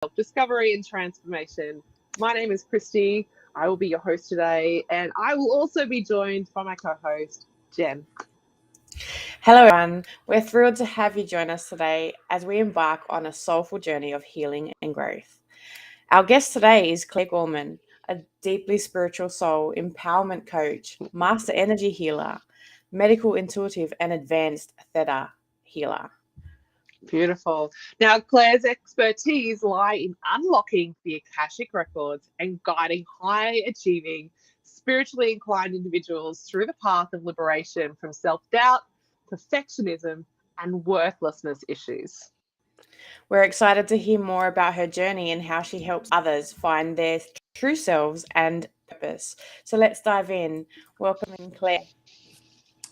self-discovery and transformation. My name is Christy. I will be your host today, and I will also be joined by my co-host, Jen. Hello, everyone. We're thrilled to have you join us today as we embark on a soulful journey of healing and growth. Our guest today is Claire Gorman, a deeply spiritual soul empowerment coach, master energy healer, medical intuitive, and advanced Theta Healer. Beautiful. Now, Claire's expertise lie in unlocking the Akashic records and guiding high-achieving, spiritually inclined individuals through the path of liberation from self-doubt, perfectionism, and worthlessness issues. We're excited to hear more about her journey and how she helps others find their true selves and purpose. So let's dive in. Welcome in, Claire.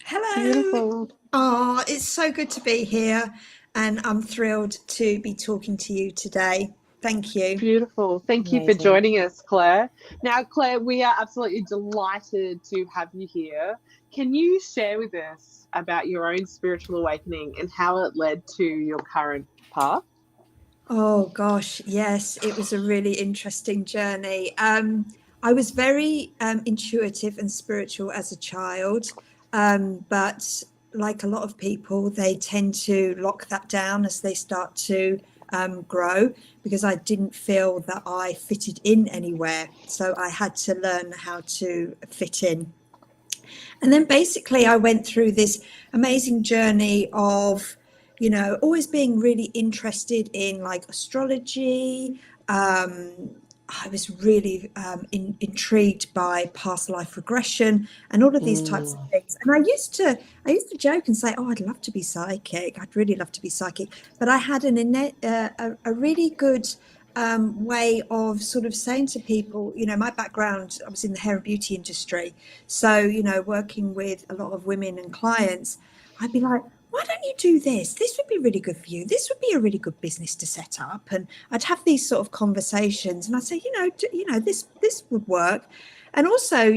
Hello. Beautiful. Oh, it's so good to be here, and I'm thrilled to be talking to you today. Thank you. Beautiful. Thank you for Amazing. joining us, Claire. Now, Claire, we are absolutely delighted to have you here. Can you share with us about your own spiritual awakening and how it led to your current path? Oh gosh, yes, it was a really interesting journey. I was very intuitive and spiritual as a child, but like a lot of people, they tend to lock that down as they start to grow, because I didn't feel that I fitted in anywhere. So I had to learn how to fit in. And then basically I went through this amazing journey of, always being really interested in like astrology. I was really intrigued by past life regression and all of these types of things. And I used to joke and say, "Oh, I'd love to be psychic. I'd really love to be psychic." But I had an innate, a really good way of sort of saying to people, my background, I was in the hair and beauty industry. So, working with a lot of women and clients, I'd be like, why don't you do this? This would be really good for you. This would be a really good business to set up. And I'd have these sort of conversations and I'd say, this would work. And also,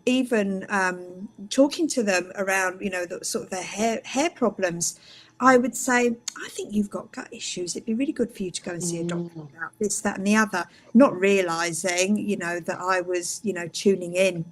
even talking to them around, the sort of their hair problems, I would say, I think you've got gut issues. It'd be really good for you to go and see a doctor about this, that, and the other, not realizing, that I was, tuning in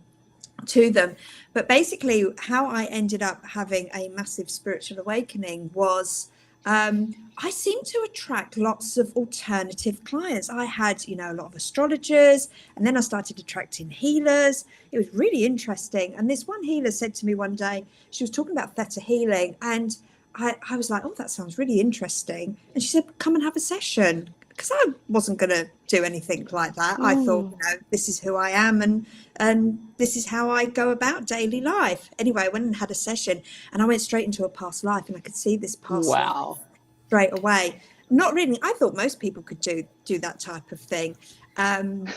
to them. But basically, how I ended up having a massive spiritual awakening was I seemed to attract lots of alternative clients. I had, a lot of astrologers, and then I started attracting healers. It was really interesting. And this one healer said to me one day, she was talking about theta healing, and I was like, oh, that sounds really interesting. And she said, come and have a session. Because I wasn't going to do anything like that. I thought, this is who I am, and this is how I go about daily life. Anyway, I went and had a session, and I went straight into a past life, and I could see this past life straight away. Not really. I thought most people could do that type of thing. And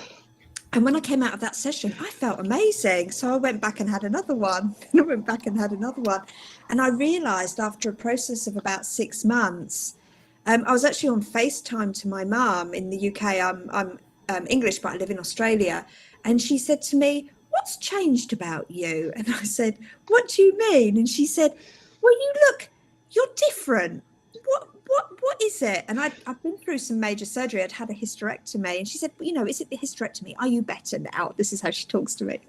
when I came out of that session, I felt amazing. So I went back and had another one. And I went back and had another one. And I realized after a process of about 6 months, I was actually on FaceTime to my mum in the UK. I'm English, but I live in Australia. And she said to me, what's changed about you? And I said, what do you mean? And she said, well, you're different. What is it? And I've been through some major surgery. I'd had a hysterectomy. And she said, is it the hysterectomy? Are you better now? This is how she talks to me.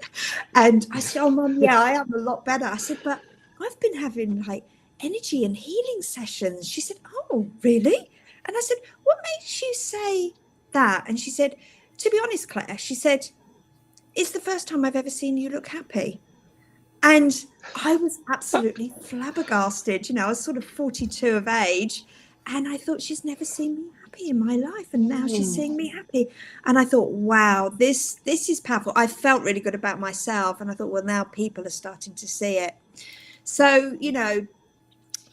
And I said, oh, Mum, yeah, I am a lot better. I said, but I've been having like energy and healing sessions. She said, oh, really? And I said, what makes you say that? And she said, to be honest, Claire, she said, it's the first time I've ever seen you look happy. And I was absolutely flabbergasted. I was sort of 42 of age, and I thought, she's never seen me happy in my life, and now she's seeing me happy. And I thought, wow, this is powerful. I felt really good about myself, and I thought, well, now people are starting to see it. So,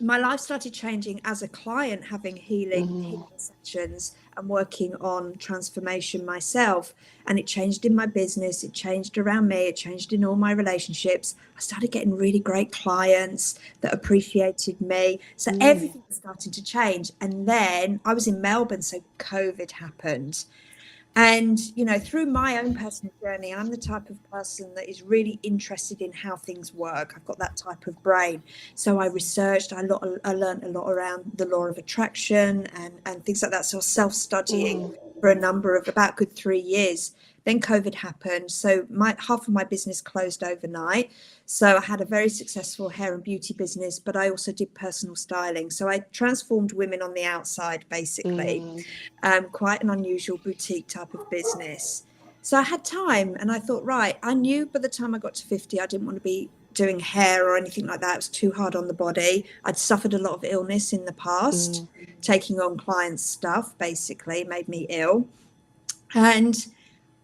my life started changing as a client, having healing sessions and working on transformation myself. And it changed in my business. It changed around me. It changed in all my relationships. I started getting really great clients that appreciated me. So everything was starting to change. And then I was in Melbourne, so COVID happened. And, through my own personal journey, I'm the type of person that is really interested in how things work. I've got that type of brain. So I researched, I learned a lot around the law of attraction and things like that. So self-studying for a number of about good 3 years. Then COVID happened, so half of my business closed overnight. So I had a very successful hair and beauty business, but I also did personal styling. So I transformed women on the outside, basically. Quite an unusual boutique type of business. So I had time, and I thought, right, I knew by the time I got to 50, I didn't want to be doing hair or anything like that. It was too hard on the body. I'd suffered a lot of illness in the past. Taking on clients' stuff basically made me ill. And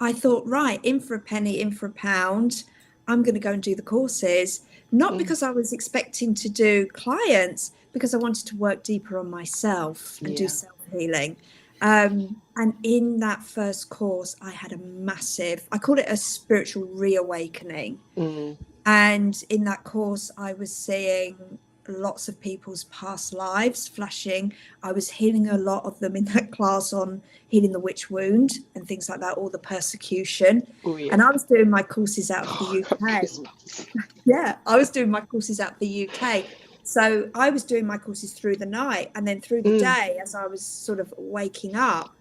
I thought, right, in for a penny, in for a pound, I'm going to go and do the courses. Not because I was expecting to do clients, because I wanted to work deeper on myself and do self-healing. And in that first course, I had a massive, I call it a spiritual reawakening. And in that course, I was seeing lots of people's past lives flashing. I was healing a lot of them in that class on healing the witch wound and things like that, all the persecution. And I was doing my courses out of the UK. I was doing my courses out of the UK. So I was doing my courses through the night, and then through the day, as I was sort of waking up,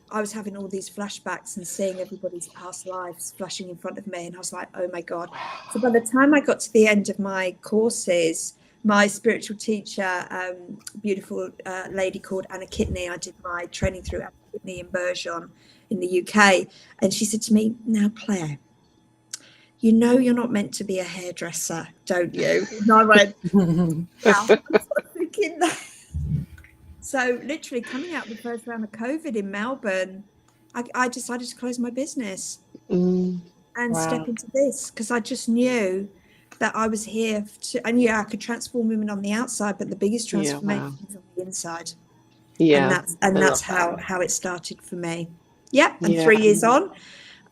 I was having all these flashbacks and seeing everybody's past lives flashing in front of me. And I was like, oh my God. So by the time I got to the end of my courses, my spiritual teacher, beautiful lady called Anna Kitney, I did my training through Anna Kitney in Bergeron in the UK. And she said to me, now, Claire, you know you're not meant to be a hairdresser, don't you? And I went, wow, I was thinking that. So literally coming out the first round of COVID in Melbourne, I decided to close my business and step into this, because I just knew that I was here to, and I could transform women on the outside, but the biggest transformation is on the inside. And that's how it started for me. And 3 years on,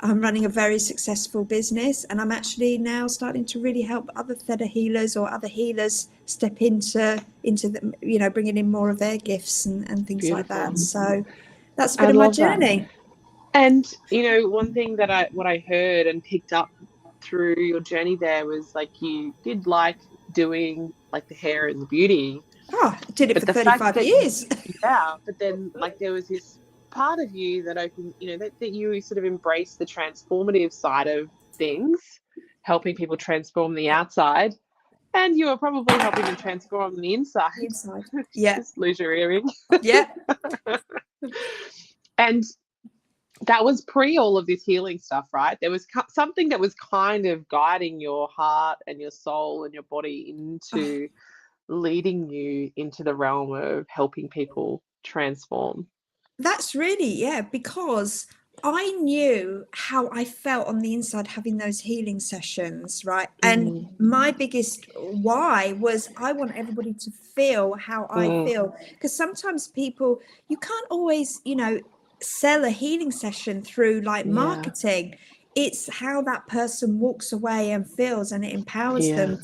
I'm running a very successful business, and I'm actually now starting to really help other Theta healers or other healers step into the, bringing in more of their gifts and things like that. So that's a bit of my journey. And one thing that I heard and picked up through your journey there was, like, you did like doing like the hair and the beauty. I did it for 35 years. But then, like, there was this part of you that opened, that you sort of embraced the transformative side of things, helping people transform the outside, and you were probably helping them transform the inside. Just lose your earring. And that was pre all of this healing stuff, right? There was something that was kind of guiding your heart and your soul and your body into leading you into the realm of helping people transform. That's really, because I knew how I felt on the inside having those healing sessions, right? And my biggest why was I want everybody to feel how I feel. Because sometimes people, you can't always, sell a healing session through like marketing. It's how that person walks away and feels, and it empowers them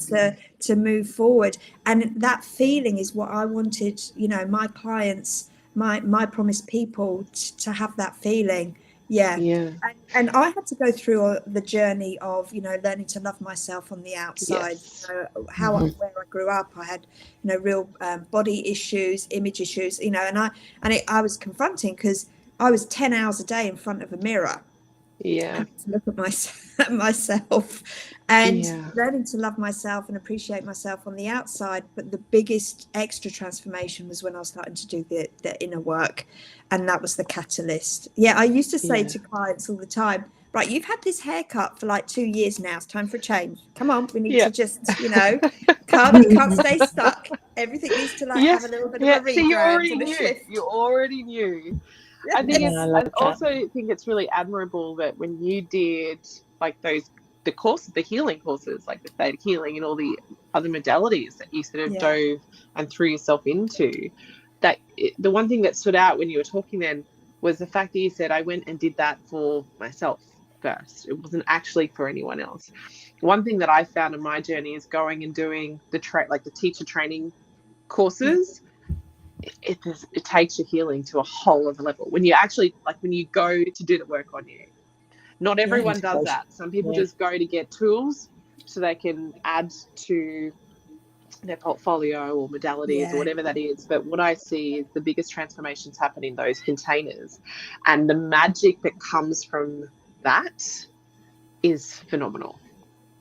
to move forward. And that feeling is what I wanted, my clients, my promised people to have that feeling. And I had to go through the journey of learning to love myself on the outside. Where I grew up, I had real body issues, image issues, and I was confronting, because I was 10 hours a day in front of a mirror. To look at myself and learning to love myself and appreciate myself on the outside. But the biggest extra transformation was when I was starting to do the inner work, and that was the catalyst. I used to say to clients all the time, right, you've had this haircut for like 2 years now, it's time for a change. Come on, we need to just can't stay stuck. Everything needs to have a little bit of a rebrand. So you already knew. I think I also think it's really admirable that when you did like the healing courses, like the Theta Healing and all the other modalities that you sort of dove and threw yourself into, the one thing that stood out when you were talking then was the fact that you said, I went and did that for myself first. It wasn't actually for anyone else. One thing that I found in my journey is going and doing the teacher training courses. It takes your healing to a whole other level when you actually when you go to do the work on you. Not everyone does that. Some people just go to get tools so they can add to their portfolio or modalities or whatever that is. But what I see is the biggest transformations happen in those containers, and the magic that comes from that is phenomenal.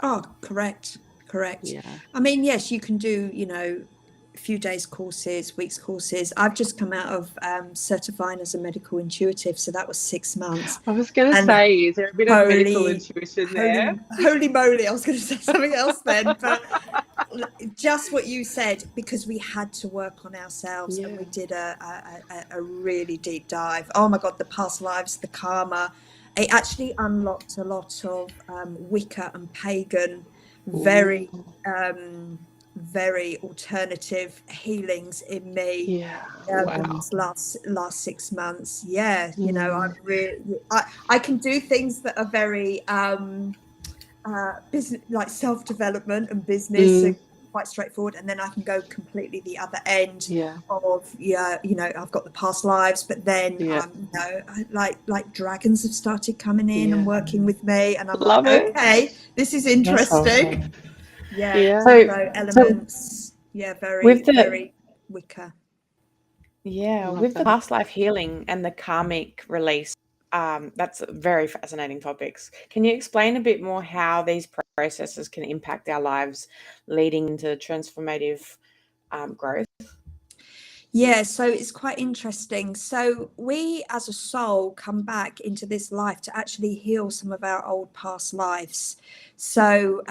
Oh, correct. Yeah. I mean, yes, you can do, a few days courses, weeks courses. I've just come out of certifying as a medical intuitive, so that was 6 months. I was going to And say, is there a bit of medical intuition there? holy moly, I was going to say something else then, but just what you said, because we had to work on ourselves, and we did a really deep dive. Oh my God, the past lives, the karma. It actually unlocked a lot of Wicca and pagan, very very alternative healings in me. These last 6 months. I can do things that are very business, like self-development and business, so quite straightforward, and then I can go completely the other end of I've got the past lives, but then like dragons have started coming in and working with me, and I'm like, okay, this is interesting. So elements, very Wicca. With the past life healing and the karmic release, that's very fascinating topics. Can you explain a bit more how these processes can impact our lives, leading to transformative growth? Yeah, so it's quite interesting. So we as a soul come back into this life to actually heal some of our old past lives. So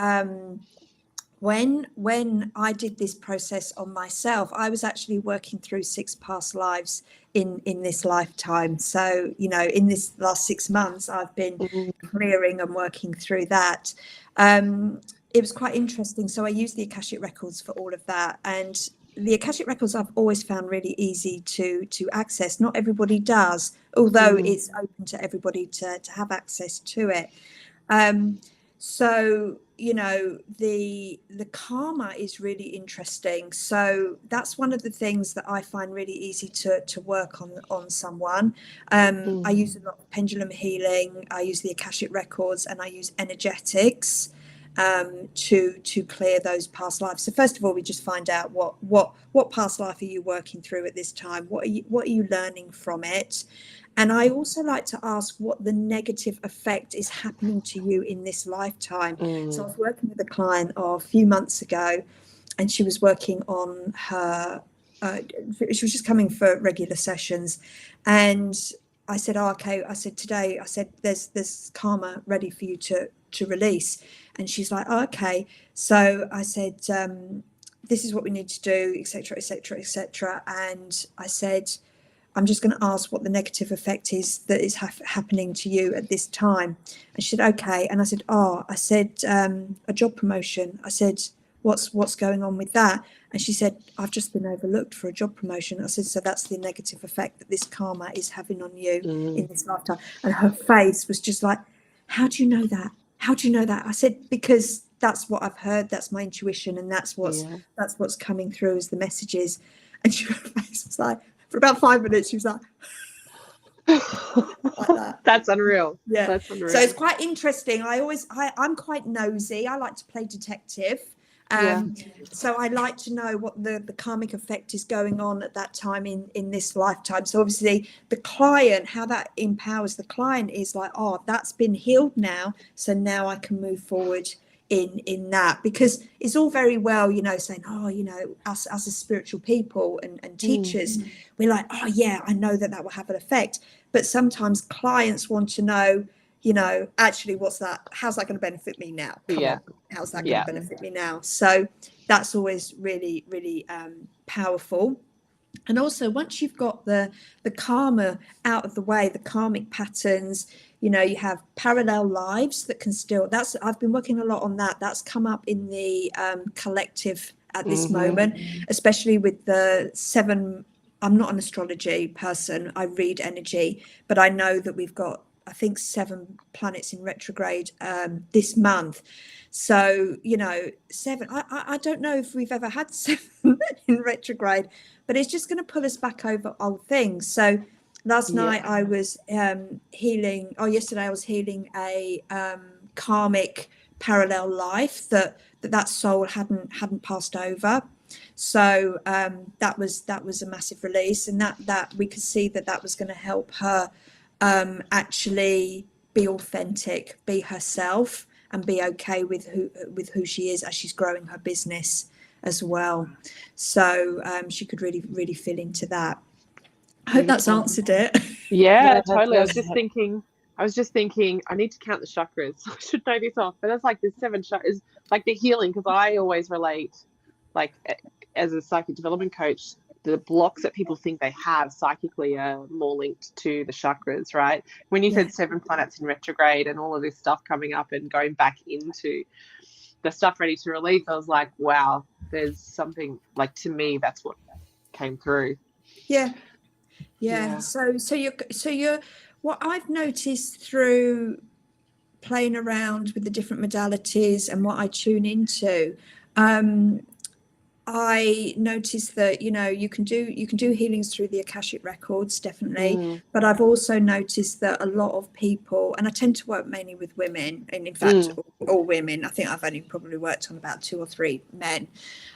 when I did this process on myself, I was actually working through 6 past lives in this lifetime. So, in this last 6 months, I've been clearing and working through that. It was quite interesting. So I used the Akashic Records for all of that. And the Akashic Records I've always found really easy to access. Not everybody does, although it's open to everybody to have access to it. So the karma is really interesting. So that's one of the things that I find really easy to work on someone. I use a lot of pendulum healing. I use the Akashic Records, and I use energetics to clear those past lives. So first of all, we just find out what past life are you working through at this time? What are you learning from it? And I also like to ask what the negative effect is happening to you in this lifetime. So I was working with a client a few months ago, and she was working on her, she was just coming for regular sessions. And I said, okay. I said, today, I said, there's karma ready for you to release. And she's like, oh, okay. So I said, this is what we need to do, etc., etc., etc. And I said, I'm just going to ask what the negative effect is that is happening to you at this time. And she said, okay. And I said, a job promotion. I said, what's going on with that? And she said, I've just been overlooked for a job promotion. I said, so that's the negative effect that this karma is having on you in this lifetime. And her face was just like, how do you know that? How do you know that? I said, because that's what I've heard. That's my intuition. And that's what's coming through as the messages. And her face was like, for about 5 minutes, she was like, like that. That's unreal. Yeah. That's unreal. So it's quite interesting. I'm quite nosy. I like to play detective. So I like to know what the karmic effect is going on at that time in this lifetime. So obviously the client, how that empowers the client is like, oh, that's been healed now. So now I can move forward in that, because it's all very well, saying, oh, us as a spiritual people and teachers, we're like, oh yeah, I know that will have an effect. But sometimes clients want to know, actually, how's that going to benefit me now? Come on, how's that going to benefit me now? So that's always really, really powerful. And also, once you've got the karma out of the way, the karmic patterns, you have parallel lives that can still, I've been working a lot on that. That's come up in the collective at this moment, especially with the 7. I'm not an astrology person. I read energy, but I know that we've got, I think, 7 planets in retrograde this month. So, 7, I don't know if we've ever had 7 in retrograde, but it's just going to pull us back over old things. So last night I was yesterday I was healing a karmic parallel life that soul hadn't passed over. So that was a massive release, and that we could see that was going to help her actually be authentic, be herself, and be okay with who she is as she's growing her business as well. So she could really feel into that. I hope that's answered it. Yeah, totally. I was just thinking I need to count the chakras. I should know this off, but that's like the 7 chakras, like the healing, because I always relate, like as a psychic development coach, the blocks that people think they have psychically are more linked to the chakras, right? When you said 7 planets in retrograde and all of this stuff coming up and going back into the stuff ready to release, I was like, wow, there's something, like, to me, that's what came through. Yeah. So you're what I've noticed through playing around with the different modalities and what I tune into, I noticed that, you know, you can do healings through the Akashic records, definitely. But I've also noticed that a lot of people, and I tend to work mainly with women, and in fact, all women. I think I've only probably worked on about 2 or 3 men.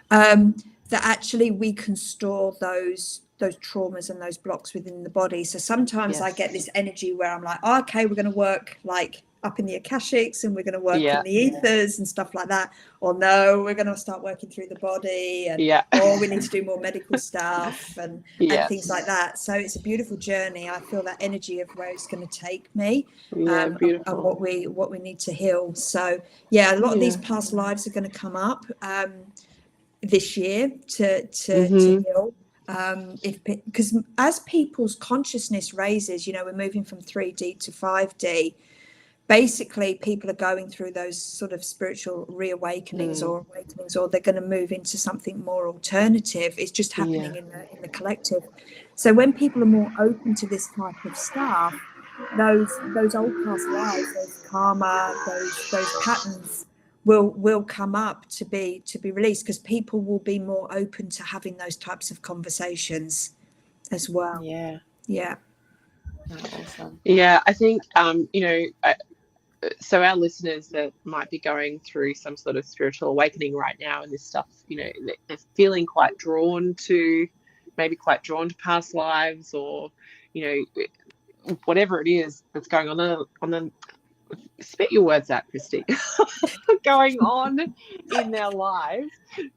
That actually we can store those traumas and those blocks within the body. So sometimes I get this energy where I'm like, oh, okay, we're going to work like up in the Akashics, and we're going to work in the ethers and stuff like that. Or no, we're going to start working through the body, and or we need to do more medical stuff and things like that. So it's a beautiful journey. I feel that energy of where it's going to take me, and what we need to heal. So a lot of these past lives are going to come up this year to heal. Because as people's consciousness raises, you know, we're moving from 3D to 5D. Basically, people are going through those sort of spiritual reawakenings or awakenings, or they're going to move into something more alternative. It's just happening in the collective. So when people are more open to this type of stuff, those old past lives, those karma, those patterns will come up to be released, because people will be more open to having those types of conversations as well. Awesome. I think you know, so our listeners that might be going through some sort of spiritual awakening right now, and this stuff, you know, they're feeling quite drawn to past lives, or, you know, whatever it is that's going on the spit your words out, Christy, going on in their lives.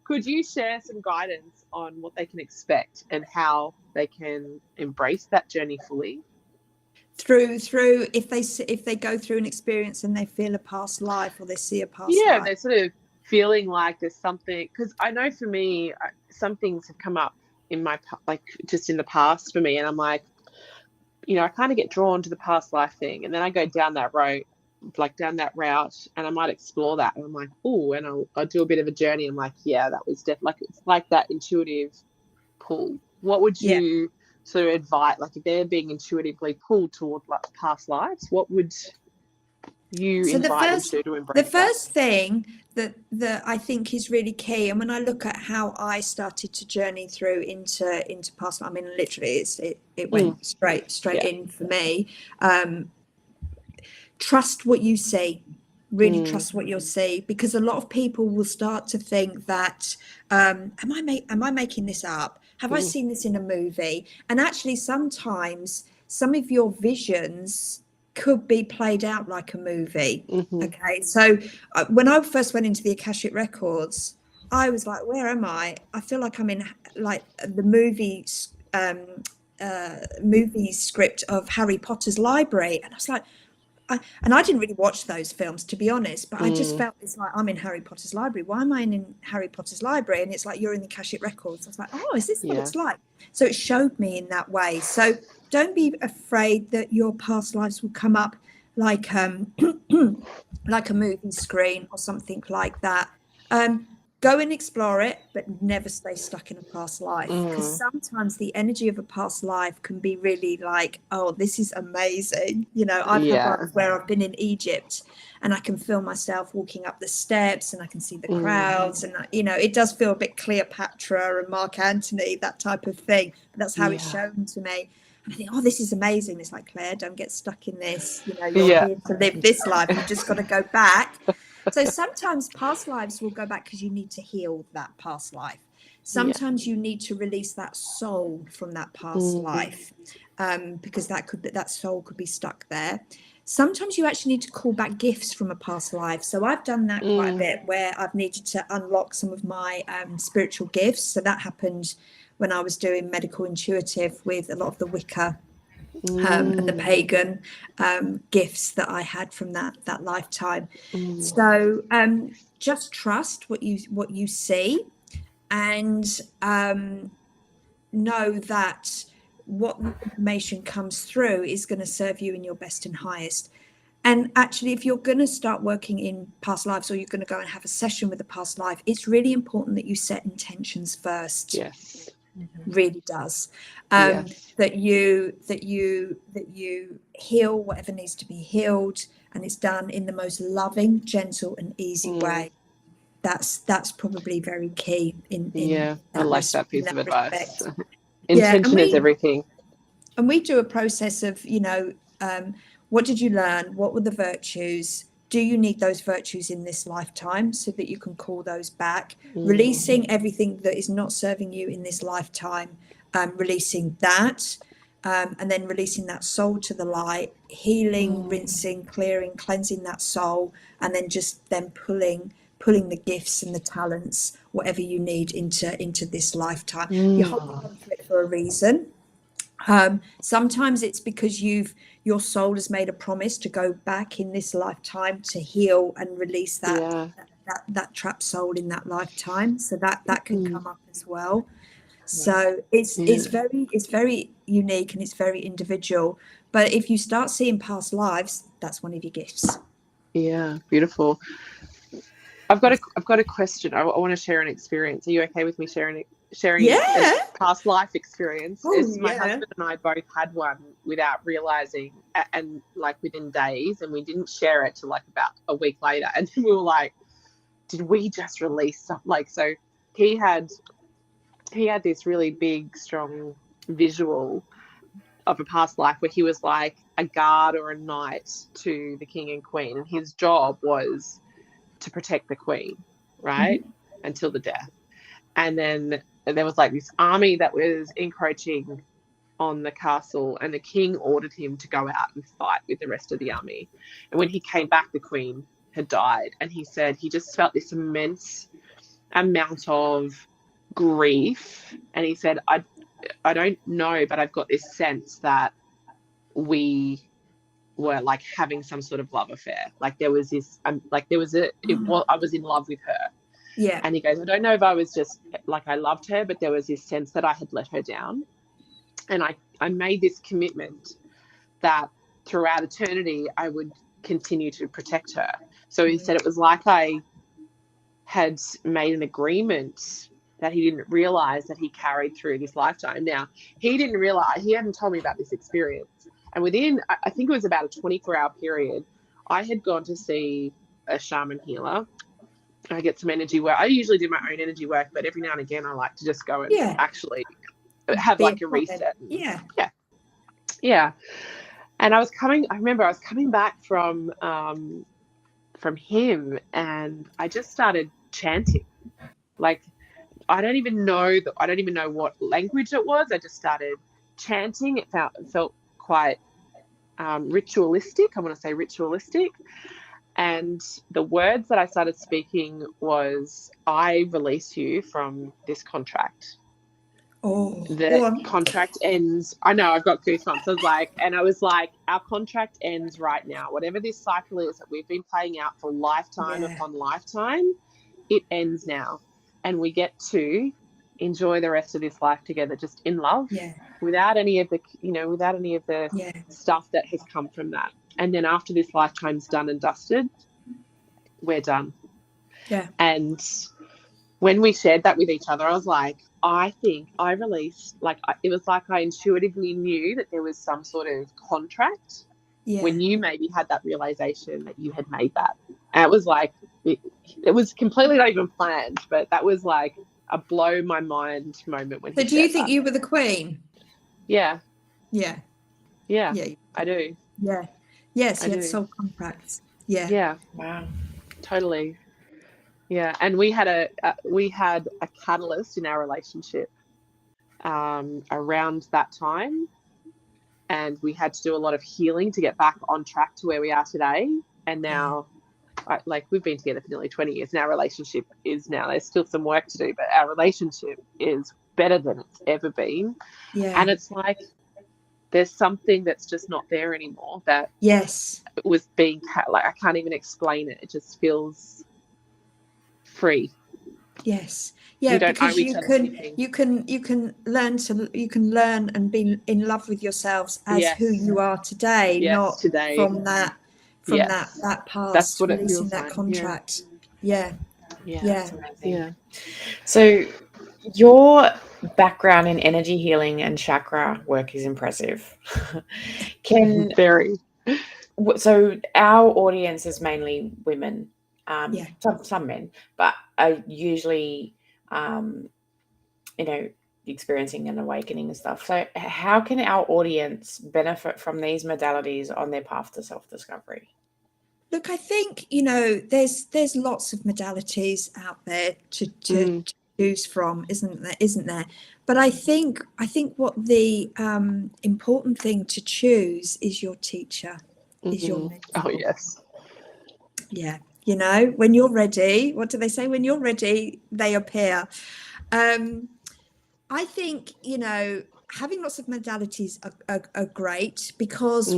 Could you share some guidance on what they can expect and how they can embrace that journey fully? Through if they go through an experience and they feel a past life, or they see a past life. They're sort of feeling like there's something, because I know for me, some things have come up in my, like, just in the past for me, and I'm like, you know, I kind of get drawn to the past life thing, and then I go down that road, like down that route, and I might explore that, and I'm like, oh, and I'll do a bit of a journey. I'm like, that was like, it's like that intuitive pull. What would you sort of advise, like, if they're being intuitively pulled toward like past lives, what would you invite them to embrace? The first thing that I think is really key, and when I look at how I started to journey through into past, I mean, literally it went straight in for me. Trust what you see. Really trust what you'll see, because a lot of people will start to think that am I making this up? Have I seen this in a movie? And actually, sometimes some of your visions could be played out like a movie. Okay, so when I first went into the Akashic records, I was like, where am I? I feel like I'm in like the movie script of Harry Potter's library, and I was like, I didn't really watch those films, to be honest, but I just felt it's like, I'm in Harry Potter's library. Why am I in Harry Potter's library? And it's like, you're in the Akashic records. I was like, oh, is this what it's like? So it showed me in that way. So don't be afraid that your past lives will come up like like a movie screen or something like that. Go and explore it, but never stay stuck in a past life, because sometimes the energy of a past life can be really like, oh, this is amazing. You know, I've had ones where I've been in Egypt and I can feel myself walking up the steps and I can see the crowds, and, you know, it does feel a bit Cleopatra and Mark Antony, that type of thing. But that's how it's shown to me. And I think, oh, this is amazing. It's like, Claire, don't get stuck in this. You know, you're here to live this life. You've just got to go back So sometimes past lives will go back because you need to heal that past life. Sometimes you need to release that soul from that past life, because that soul could be stuck there. Sometimes you actually need to call back gifts from a past life. So I've done that quite a bit, where I've needed to unlock some of my spiritual gifts. So that happened when I was doing medical intuitive with a lot of the Wicca and the pagan gifts that I had from that lifetime. So just trust what you see, and know that what information comes through is going to serve you in your best and highest. And actually, if you're going to start working in past lives, or you're going to go and have a session with a past life, it's really important that you set intentions first. Yes. Really does. Yes. That you heal whatever needs to be healed, and it's done in the most loving, gentle, and easy way. That's probably very key in I like that piece of advice. Intention is everything. And we do a process of, what did you learn? What were the virtues? Do you need those virtues in this lifetime, so that you can call those back? Releasing everything that is not serving you in this lifetime, releasing that, and then releasing that soul to the light, healing, rinsing, clearing, cleansing that soul, and then pulling the gifts and the talents, whatever you need, into this lifetime. You're holding on to it for a reason. Sometimes it's because your soul has made a promise to go back in this lifetime to heal and release that trapped soul in that lifetime. So that can come up as well. So it's very unique, and it's very individual. But if you start seeing past lives, that's one of your gifts. Yeah, beautiful. I've got a question. I want to share an experience. Are you okay with me sharing a past life experience? My husband and I both had one without realizing, and like within days, and we didn't share it till like about a week later, and we were like, did we just release something? Like, so he had this really big, strong visual of a past life where he was like a guard or a knight to the king and queen, and his job was to protect the queen, right, until the death. And then there was like this army that was encroaching on the castle, and the king ordered him to go out and fight with the rest of the army. And when he came back, the queen had died, and he said he just felt this immense amount of grief. And he said, I don't know, but I've got this sense that we were like having some sort of love affair. Like there was this, I was in love with her. Yeah. And he goes, I don't know if I was just like, I loved her, but there was this sense that I had let her down. And I made this commitment that throughout eternity, I would continue to protect her. So he said it was like I had made an agreement that he didn't realize that he carried through this lifetime. Now, he didn't realize, he hadn't told me about this experience. And within, I think it was about a 24-hour period, I had gone to see a shaman healer. I get some energy work. I usually do my own energy work, but every now and again, I like to just go and actually have like a reset. Yeah. And I remember I was coming back from him, and I just started chanting. Like, I don't even know what language it was. I just started chanting. It felt quite ritualistic. I want to say ritualistic. And the words that I started speaking was, I release you from this contract. The contract ends. I know, I've got goosebumps. I was like, our contract ends right now. Whatever this cycle is that we've been playing out for lifetime upon lifetime, it ends now. And we get to enjoy the rest of this life together, just in love, without any of the, stuff that has come from that. And then after this lifetime's done and dusted, we're done. Yeah. And when we shared that with each other, I was like, I think I released, it was like I intuitively knew that there was some sort of contract when you maybe had that realization that you had made that. And it was like, it was completely not even planned, but that was like a blow my mind moment when. So do you think you were the queen? Yeah. Yeah. Yeah. I do. Yeah. Yes, you had do. soul contracts. Yeah. Yeah. Wow. Totally. Yeah. And we had a catalyst in our relationship around that time, and we had to do a lot of healing to get back on track to where we are today. And now, like, we've been together for nearly 20 years, and our relationship is now, there's still some work to do, but our relationship is better than it's ever been. Yeah. And it's like there's something that's just not there anymore that Yes. was being, like, I can't even explain it. It just feels free. Yes. Yeah, We don't because owe each other anything. you can learn and be in love with yourselves as Yes. who you are today, Yes, not today. from that Yes. that past, That's what it releasing feels that like. contract. Yeah. Yeah, Yeah. that's amazing. Yeah. So your background in energy healing and chakra work is impressive. Very. So our audience is mainly women, Yeah. some men, but are usually, experiencing an awakening and stuff. So how can our audience benefit from these modalities on their path to self-discovery? Look, I think, there's lots of modalities out there to choose from, isn't there? But I think what the important thing to choose is your teacher, is your mentor. Oh, yes. Yeah. When you're ready, what do they say? When you're ready, they appear. I think, having lots of modalities are great, because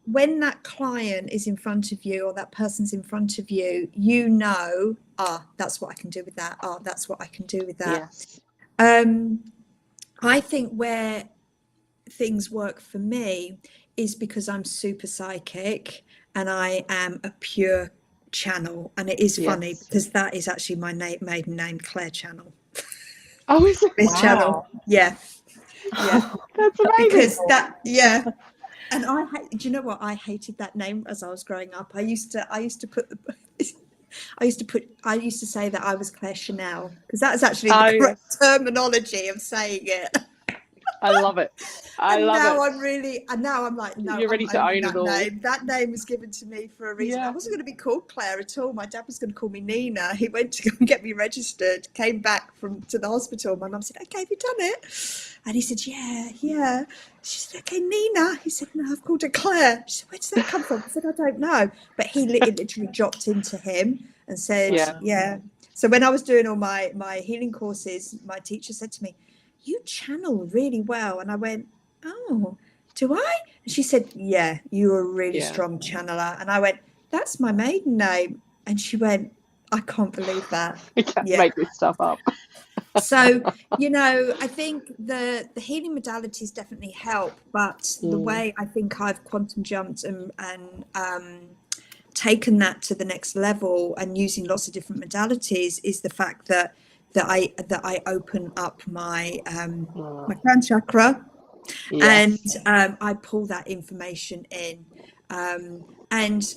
when that client is in front of you, or that person's in front of you, that's what I can do with that. That's what I can do with that. Yes. I think where things work for me is because I'm super psychic and I am a pure channel. And it is funny because that is actually my maiden name, Claire Channel. Oh, is it? This channel. Yeah. Yeah. That's amazing. Because and do you know what? I hated that name as I was growing up. I used to say that I was Claire Chanel, because that is actually the correct terminology of saying it. I love it. Now I'm like, no, you're ready to own it all. That name was given to me for a reason. I wasn't going to be called Claire at all. My dad was going to call me Nina. He went to go and get me registered, came back to the hospital. My mum said, okay, have you done it? And he said, yeah. She said, okay, Nina. He said, no, I've called her Claire. She said, where does that come from? I said, I don't know. But it literally dropped into him and said, yeah. So when I was doing all my healing courses, my teacher said to me, you channel really well. And I went, oh, do I? And she said, yeah, you're a really strong channeler. And I went, that's my maiden name. And she went, I can't believe that. You can't make this stuff up. So, I think the healing modalities definitely help, but the way I think I've quantum jumped and taken that to the next level, and using lots of different modalities, is the fact that I open up my crown chakra, and I pull that information in, and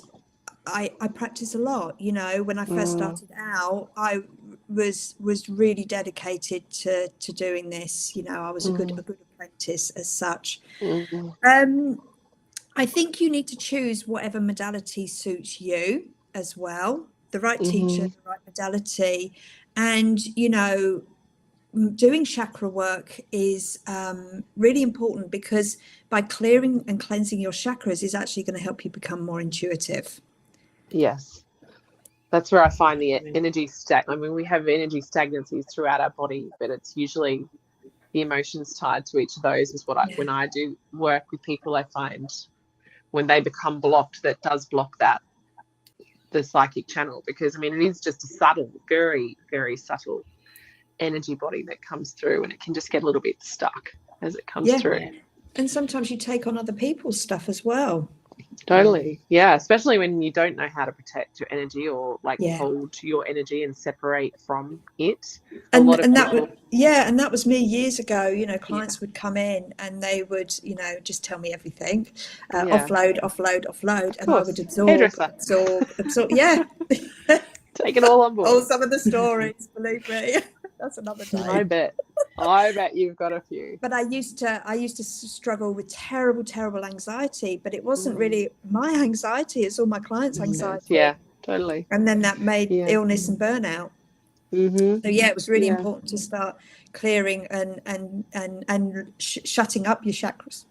I practice a lot. When I first started out, I was really dedicated to doing this. I was a good apprentice as such. I think you need to choose whatever modality suits you as well, the right teacher, the right modality. And doing chakra work is really important, because by clearing and cleansing your chakras is actually going to help you become more intuitive. Yes, that's where I find the energy we have energy stagnancies throughout our body, but it's usually the emotions tied to each of those is what when I do work with people, I find when they become blocked, that does block the psychic channel, because it is just a subtle, very, very subtle energy body that comes through, and it can just get a little bit stuck as it comes through. And sometimes you take on other people's stuff as well. Totally. Yeah, especially when you don't know how to protect your energy, or hold your energy and separate from it. And that was me years ago. Clients would come in and they would, just tell me everything, offload, and I would absorb. Yeah. Take it all on board. Some of the stories, believe me. That's another day. I bet you've got a few. But I used to struggle with terrible, terrible anxiety, but it wasn't really my anxiety. It's all my clients' anxiety. Yeah, Totally. And then that made Yeah. illness and burnout. Mm-hmm. So yeah, it was really Yeah. important to start clearing and shutting up your chakras,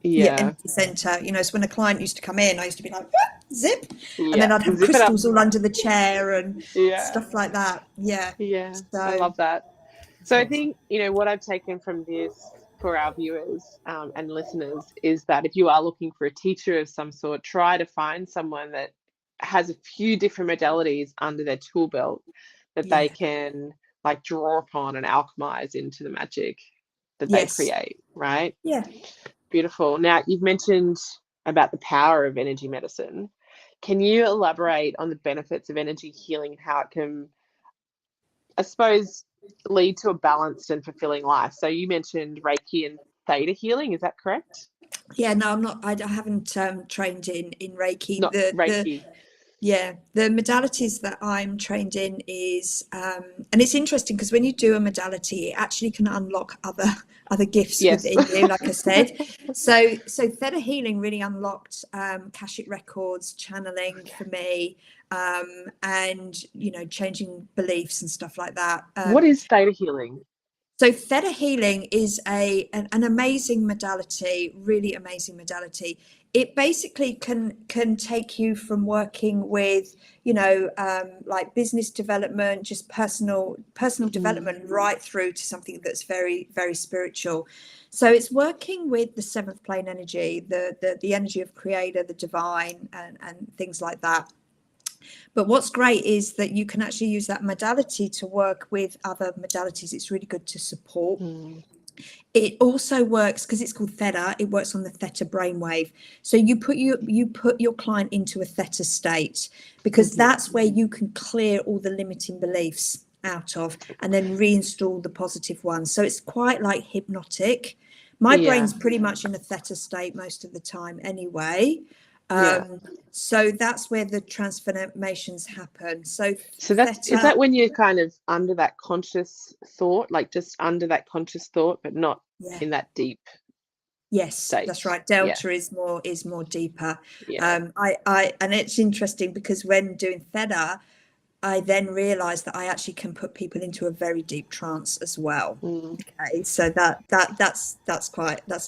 your Yeah. empty center. You know, so when a client used to come in, I used to be like, "Ah, zip," and Yeah. then I'd have Zip it up. crystals all under the chair and Yeah. stuff like that. Yeah. Yeah. So I love that. So I think, you know, what I've taken from this for our viewers and listeners is that if you are looking for a teacher of some sort, try to find someone that has a few different modalities under their tool belt that they can like draw upon and alchemize into the magic that they create, right? Yeah. Beautiful. Now, you've mentioned about the power of energy medicine. Can you elaborate on the benefits of energy healing and how it can, I suppose, lead to a balanced and fulfilling life? So you mentioned Reiki and Theta Healing, is that correct? Yeah, no, I'm not. I haven't trained in Reiki. Not Reiki. The modalities that I'm trained in is, and it's interesting because when you do a modality, it actually can unlock other gifts within you. Like I said, so Theta Healing really unlocked Akashic records, channeling for me, and you know, changing beliefs and stuff like that. What is Theta Healing? So Theta Healing is an amazing modality, really amazing modality. It basically can take you from working with, you know, like business development, just personal development, right through to something that's very, very spiritual. So it's working with the seventh plane energy, the energy of creator, the divine, and things like that. But what's great is that you can actually use that modality to work with other modalities. It's really good to support. It also works because it's called Theta. It works on the Theta brainwave. So you put your client into a Theta state because that's where you can clear all the limiting beliefs out of and then reinstall the positive ones. So it's quite like hypnotic. My brain's pretty much in a Theta state most of the time anyway. So that's where the transformations happen. So that's Theta, is that when you're kind of under that conscious thought, like just under that conscious thought, but not in that deep state? That's right. Delta is more deeper. I and it's interesting because when doing Theta, I then realized that I actually can put people into a very deep trance as well. Okay, so that's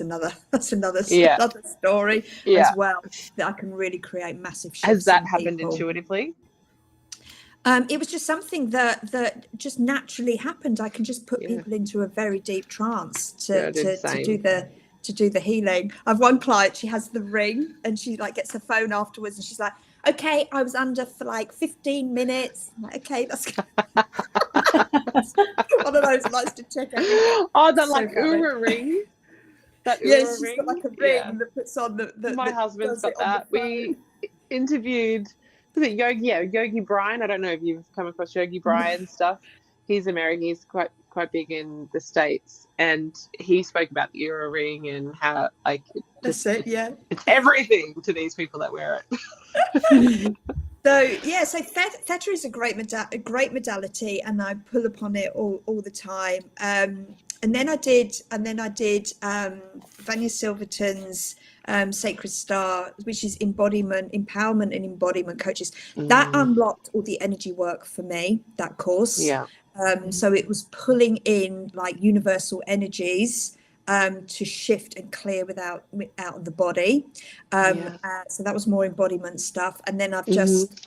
another story as well, that I can really create massive shifts. Has that happened intuitively? It was just something that just naturally happened. I can just put people into a very deep trance to do the healing. I've one client, she has the ring and she like gets her phone afterwards and she's like, okay, I was under for like 15 minutes. I'm like, okay, that's one of those that likes to check everything. Oh, that like Oura ring. That Oura she's got like a ring that puts on the my husband's got that. We interviewed Yogi Brian. I don't know if you've come across Yogi Brian's stuff. He's American. He's quite big in the States, and he spoke about the Oura ring and how like it's everything to these people that wear it. So Theta is a great modality, and I pull upon it all the time. And then I did Vanya Silverton's Sacred Star, which is empowerment and embodiment coaches. That unlocked all the energy work for me, that course. So it was pulling in like universal energies to shift and clear out of the body. So that was more embodiment stuff. And then I've just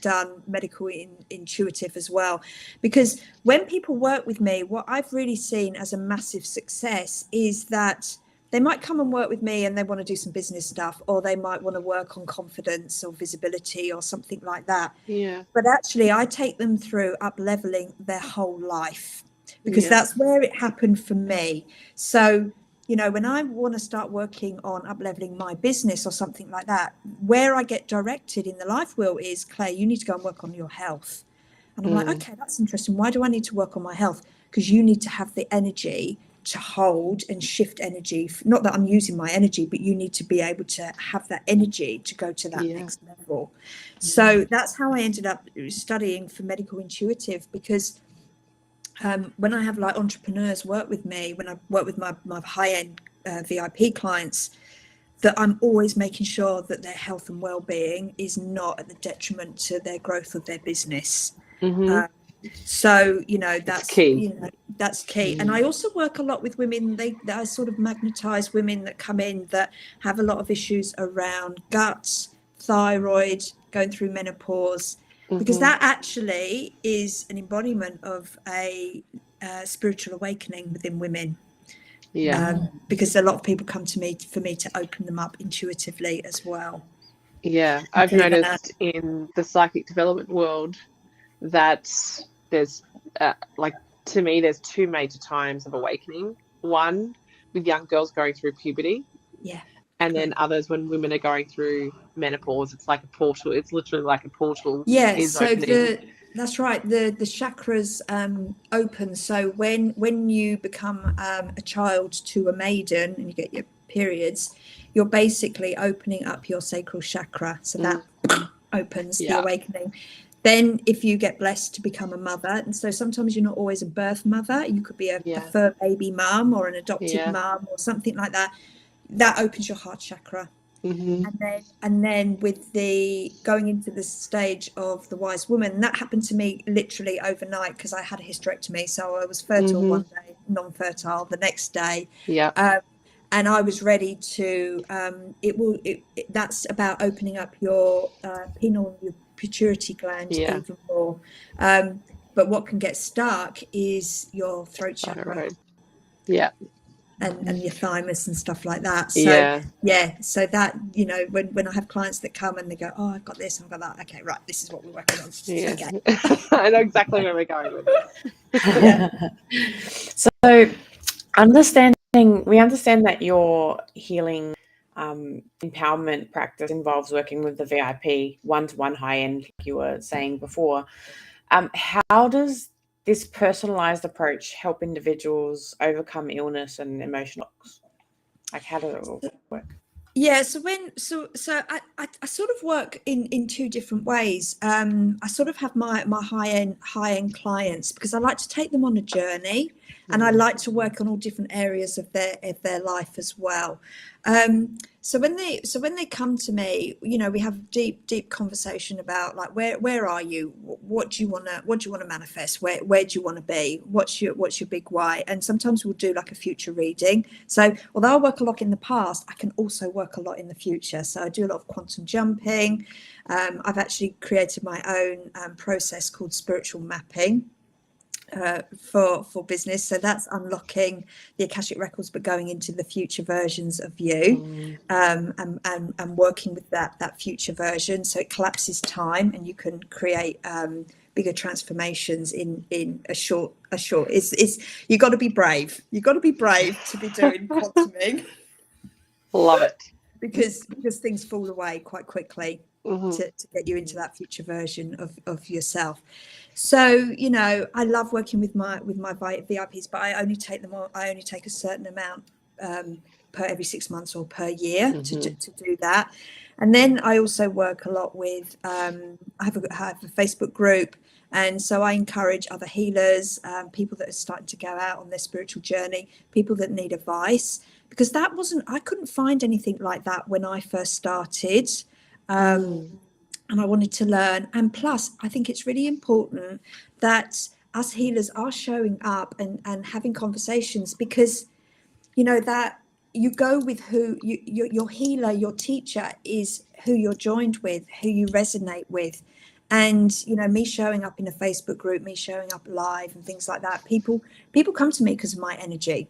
done medical intuitive as well. Because when people work with me, what I've really seen as a massive success is that they might come and work with me and they want to do some business stuff, or they might want to work on confidence or visibility or something like that. But actually, I take them through up-leveling their whole life, because that's where it happened for me. So, you know, when I want to start working on up-leveling my business or something like that, where I get directed in the life wheel is, Claire, you need to go and work on your health. And I'm like, okay, that's interesting. Why do I need to work on my health? Because you need to have the energy to hold and shift energy. Not that I'm using my energy, but you need to be able to have that energy to go to that next level. So that's how I ended up studying for medical intuitive, because when I have like entrepreneurs work with me, when I work with my high-end VIP clients, that I'm always making sure that their health and well-being is not at the detriment to their growth of their business. So, you know, that's key. That's key. And I also work a lot with women. I sort of magnetize women that come in that have a lot of issues around guts, thyroid, going through menopause, because that actually is an embodiment of a spiritual awakening within women. Because a lot of people come to me for me to open them up intuitively as well. Yeah, I've noticed in the psychic development world that there's to me, there's two major times of awakening. One with young girls going through puberty. Yeah. And then others when women are going through menopause. It's like a portal. It's literally like a portal. Yeah, so that's right. The chakras open. So when you become a child to a maiden and you get your periods, you're basically opening up your sacral chakra. So that opens the awakening. Then if you get blessed to become a mother, and so sometimes you're not always a birth mother, you could be a fur baby mum or an adopted mum or something like that. That opens your heart chakra. And then with the going into the stage of the wise woman, that happened to me literally overnight because I had a hysterectomy. So I was fertile one day, non-fertile the next day. And I was ready to, that's about opening up your penile, your pituitary gland even more. But what can get stuck is your throat chakra. And your thymus and stuff like that. So so that, you know, when I have clients that come and they go, oh, I've got this, I've got that. Okay, right, this is what we're working on. Okay. I know exactly where we're going with it. So we understand that your healing empowerment practice involves working with the VIP one-to-one high-end, like you were saying before. How does this personalized approach help individuals overcome illness and emotional shocks? Like, how does it all work? Yeah, so I sort of work in two different ways. I sort of have my high end clients because I like to take them on a journey, and I like to work on all different areas of their life as well. So when they come to me, you know, we have deep conversation about like where are you, what do you want to manifest, where do you want to be, what's your big why. And sometimes we'll do like a future reading. So although I work a lot in the past, I can also work a lot in the future. So I do a lot of quantum jumping. I've actually created my own process called spiritual mapping for business. So that's unlocking the Akashic records but going into the future versions of you, and working with that future version, so it collapses time and you can create bigger transformations in a short it's you got to be brave to be doing quantuming. Love it, because things fall away quite quickly to get you into that future version of yourself. So, you know, I love working with my VIPs, but I only take a certain amount per every 6 months or per year to do that. And then I also work a lot with I have a Facebook group, and so I encourage other healers, people that are starting to go out on their spiritual journey, people that need advice, because I couldn't find anything like that when I first started. And I wanted to learn. And plus, I think it's really important that us healers are showing up and having conversations, because, you know, that you go with who your healer, your teacher is who you're joined with, who you resonate with. And, you know, me showing up in a Facebook group, me showing up live and things like that, people come to me because of my energy.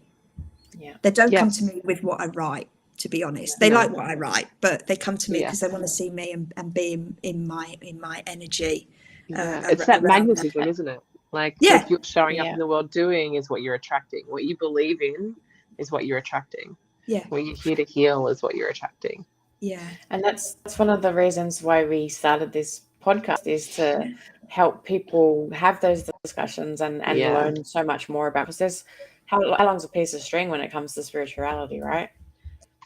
Yeah. They don't come to me with what I write. To be honest, they like what I write, but they come to me because they want to see me and be in my energy. It's that magnetism, isn't it? Like what you're showing up in the world doing is what you're attracting. What you believe in is what you're attracting. Yeah. What you're here to heal is what you're attracting. Yeah. And that's one of the reasons why we started this podcast, is to help people have those discussions and learn so much more about, because there's how long's a piece of string when it comes to spirituality, right?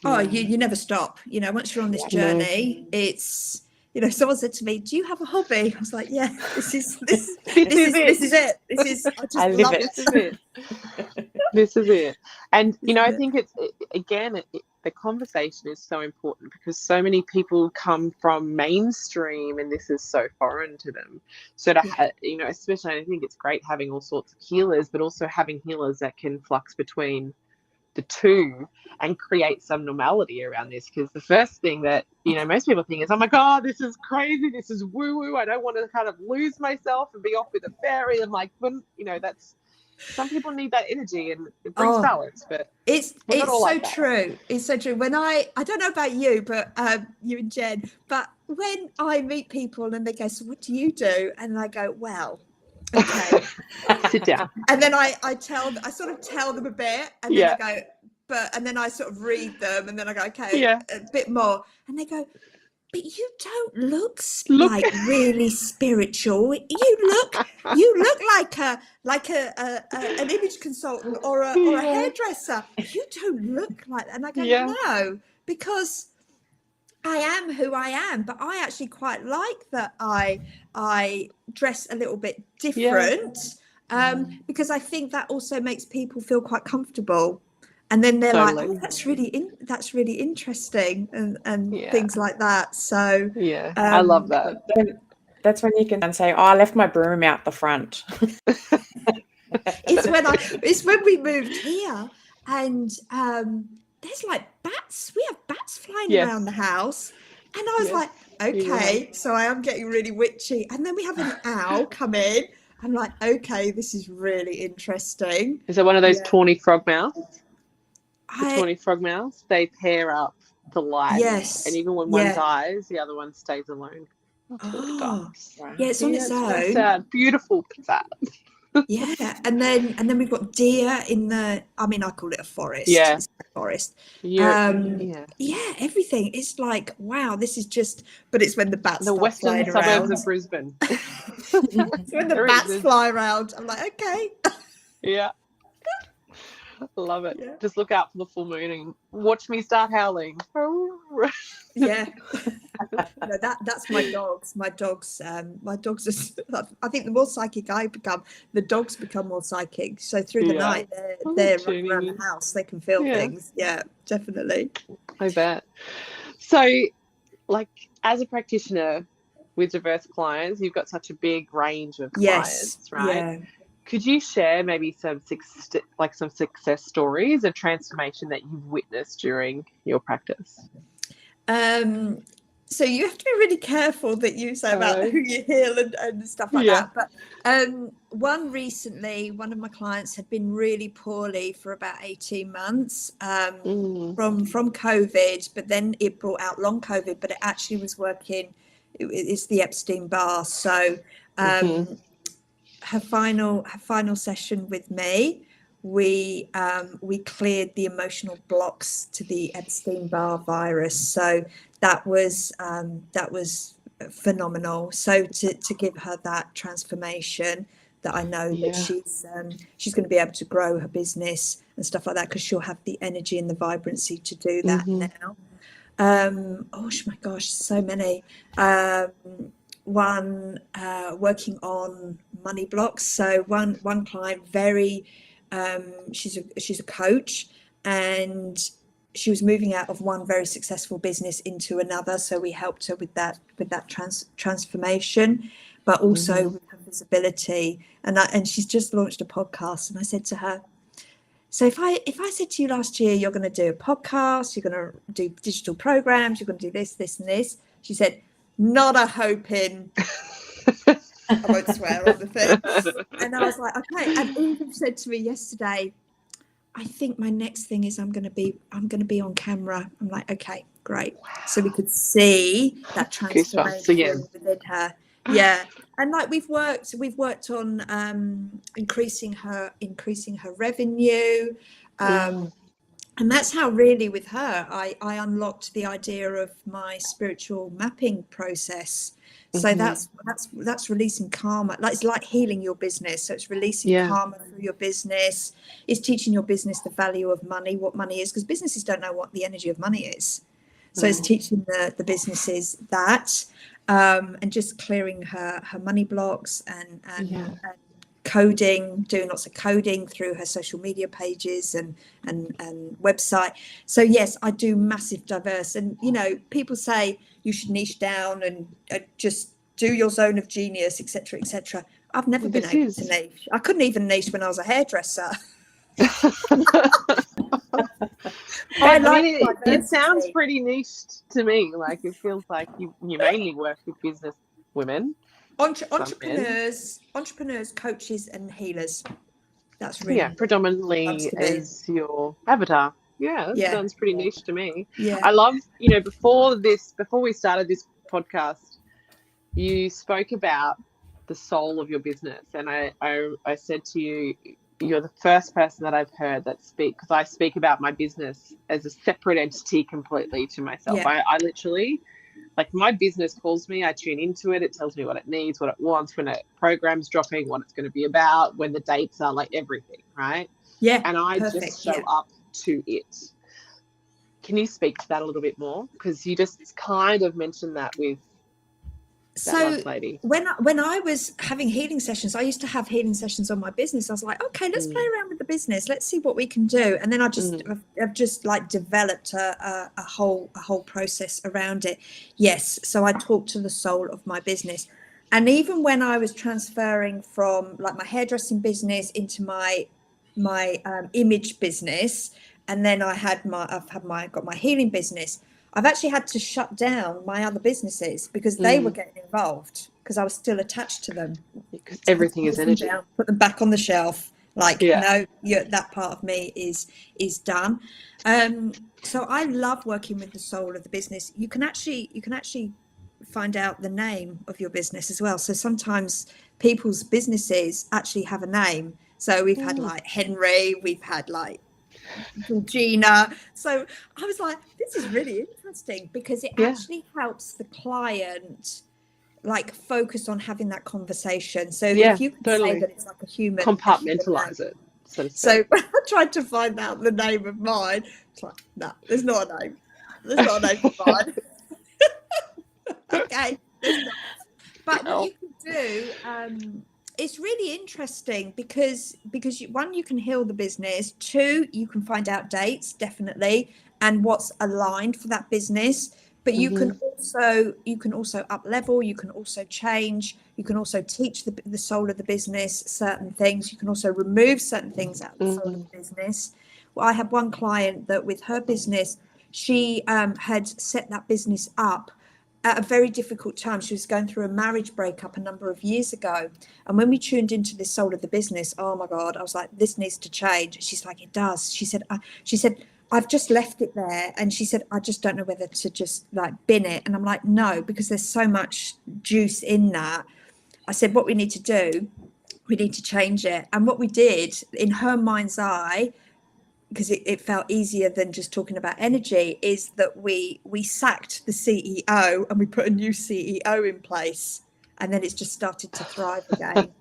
Oh, you never stop. You know, once you're on this journey, it's, you know, someone said to me, "Do you have a hobby?" I was like, "Yeah, this is it. This is I just love it. This is it. And you know, I think it's again, the conversation is so important, because so many people come from mainstream and this is so foreign to them. So to you know, especially, I think it's great having all sorts of healers, but also having healers that can flux between the two and create some normality around this. Because the first thing that, you know, most people think is, oh my god, this is crazy, this is woo woo, I don't want to kind of lose myself and be off with a fairy. And like, when, you know, that's, some people need that energy and it brings balance, but it's so like true. It's so true. When I don't know about you, but you and Jen, but when I meet people and they go, so what do you do? And I go, well, okay, sit down. And then I sort of tell them a bit, and then I go, and then I sort of read them, and then I go, okay, a bit more, and they go, but you don't look like really spiritual. You look like an image consultant or a hairdresser. You don't look like that. And I go, no, because I am who I am, but I actually quite like that I dress a little bit different, because I think that also makes people feel quite comfortable. And then they're like, oh, that's really interesting, and things like that. So I love that. That's when you can say, oh, I left my broom out the front. It's when we moved here, and there's like bats. We have bats flying around the house, and I was like, okay, so I am getting really witchy. And then we have an owl come in. I'm like, okay, this is really interesting. Is it one of those tawny frog mouths? The tawny frog mouths, they pair up the light. Yes. And even when one dies, the other one stays alone. Yeah, it's on its own. It's sad. Beautiful, but sad. Yeah, and then we've got deer in the, I mean, I call it a forest. Yeah. It's a forest. Yeah, Everything. It's like, wow, this is just, but it's when the bats start western flying suburbs around. of Brisbane. It's when the bats fly around. I'm like, okay. Yeah. Love it. Yeah. Just look out for the full moon and watch me start howling. Yeah. No, that's my dogs. My dogs are, I think the more psychic I become, the dogs become more psychic. So through the night, they're running around the house. They can feel things. Yeah, definitely. I bet. So, like, as a practitioner with diverse clients, you've got such a big range of clients, right? Yeah. Could you share maybe some success stories of transformation that you've witnessed during your practice? So you have to be really careful that you say about who you heal and stuff like that. But one of my clients had been really poorly for about 18 months from COVID, but then it brought out long COVID, but it actually was working. It's the Epstein-Barr. So her final session with me, we cleared the emotional blocks to the Epstein-Barr virus. So that was phenomenal. So to give her that transformation, that I know that she's going to be able to grow her business and stuff like that, because she'll have the energy and the vibrancy to do that now. Oh my gosh, so many. One working on money blocks. So one client, she's a coach, and she was moving out of one very successful business into another. So we helped her with that transformation, but also with her visibility. And she's just launched a podcast. And I said to her, so if I said to you last year, you're going to do a podcast, you're going to do digital programs, you're going to do this, and this, she said, not a hope in. I won't swear on the thing. And I was like, okay. And Eve said to me yesterday, I think my next thing is I'm going to be on camera. I'm like, okay, great. Wow. So we could see that transformation within her. Yeah. And like we've worked on increasing her revenue. And that's how really with her, I unlocked the idea of my spiritual mapping process. So that's releasing karma. It's like healing your business. So it's releasing karma through your business. It's teaching your business the value of money, what money is, because businesses don't know what the energy of money is. So it's teaching the businesses that, and just clearing her money blocks and coding, doing lots of coding through her social media pages and website. So yes, I do massive diverse. And you know, people say you should niche down and just do your zone of genius, etc., etc. I've never been able to niche. I couldn't even niche when I was a hairdresser. I mean, it sounds pretty niched to me. Like it feels like you mainly work with business women, entrepreneurs, coaches, and healers. That's really predominantly as your avatar. Yeah, that sounds pretty niche to me. Yeah, I love, you know, before we started this podcast, you spoke about the soul of your business, and I said to you, you're the first person that I've heard that speak, because I speak about my business as a separate entity completely to myself. I literally, like, my business calls me, I tune into it, it tells me what it needs, what it wants, when a program's dropping, what it's going to be about, when the dates are, like everything, right? Yeah. And I just show up to it. Can you speak to that a little bit more? Because you just kind of mentioned that with so when I was having healing sessions, I used to have healing sessions on my business. I was like, okay, let's play around with the business. Let's see what we can do. And then I've just like developed a whole process around it. Yes. So I talked to the soul of my business. And even when I was transferring from like my hairdressing business into my image business, and then I've got my healing business, I've actually had to shut down my other businesses because they were getting involved, because I was still attached to them. Because everything is energy. Put them back on the shelf. Like, no, that part of me is done. So I love working with the soul of the business. You can actually find out the name of your business as well. So sometimes people's businesses actually have a name. So we've had like Henry, we've had like Georgina. So I was like, this is really interesting, because it actually helps the client like focus on having that conversation. So if you can say that it's like a human, compartmentalize it. So I tried to find out the name of mine. It's like, no, there's not a name. There's not a name for mine. Okay, there's not. But what you can do, it's really interesting because you can heal the business. 2, you can find out dates, definitely, and what's aligned for that business. But you can also up level. You can also change. You can also teach the soul of the business certain things. You can also remove certain things out of the soul of the business. Well, I had one client that with her business, she had set that business up at a very difficult time. She was going through a marriage breakup a number of years ago. And when we tuned into the soul of the business, oh my God, I was like, this needs to change. She's like, it does. She said, I've just left it there. And she said, I just don't know whether to just like bin it. And I'm like, no, because there's so much juice in that. I said, what we need to do, we need to change it. And what we did in her mind's eye, because it felt easier than just talking about energy, is that we sacked the CEO and we put a new CEO in place, and then it's just started to thrive again.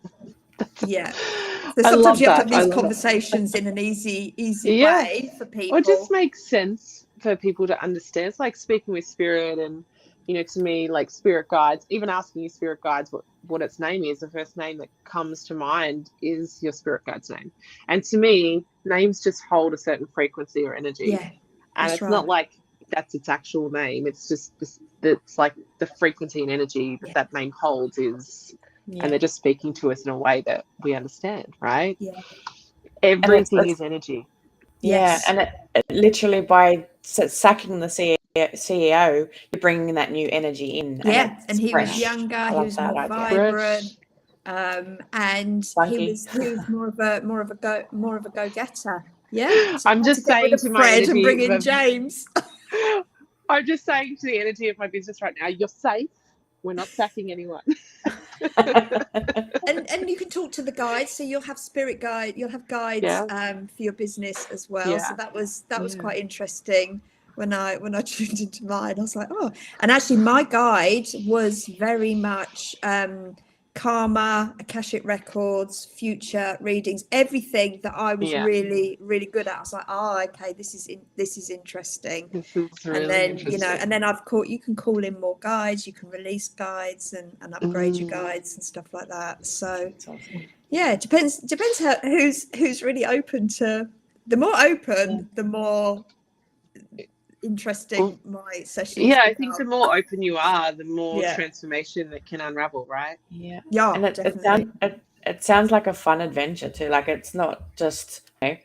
So sometimes you have to have these conversations in an easy way for people. Well, it just makes sense for people to understand. It's like speaking with spirit, and you know, to me, like spirit guides, even asking your spirit guides what its name is, the first name that comes to mind is your spirit guide's name. And to me, names just hold a certain frequency or energy. Yeah, and it's not like that's its actual name. It's just it's like the frequency and energy that name holds is, and they're just speaking to us in a way that we understand, right? Yeah. Everything is energy. Yeah, and it literally, by sacking the CEO, you're bringing that new energy in. Yeah, and he was younger, he was more vibrant, and he was more of a go-getter. Yeah, so I'm just saying to my energy and bring in James. I'm just saying to the energy of my business right now, you're safe. We're not sacking anyone. and you can talk to the guides, so you'll have you'll have guides for your business as well. So that was quite interesting when I tuned into mine. I was like, oh, and actually my guide was very much karma, Akashic records, future readings, everything that I was really, really good at. I was like, oh, okay, this is interesting. This is really and then interesting. and then you can call in more guides, you can release guides and upgrade your guides and stuff like that. So yeah, it depends who's really open to. The more open, the more interesting my sessions Yeah, become. I think the more open you are, the more Yeah. transformation that can unravel, right? Yeah. Yeah, And definitely. it sounds like a fun adventure too. Like it's not just Yeah,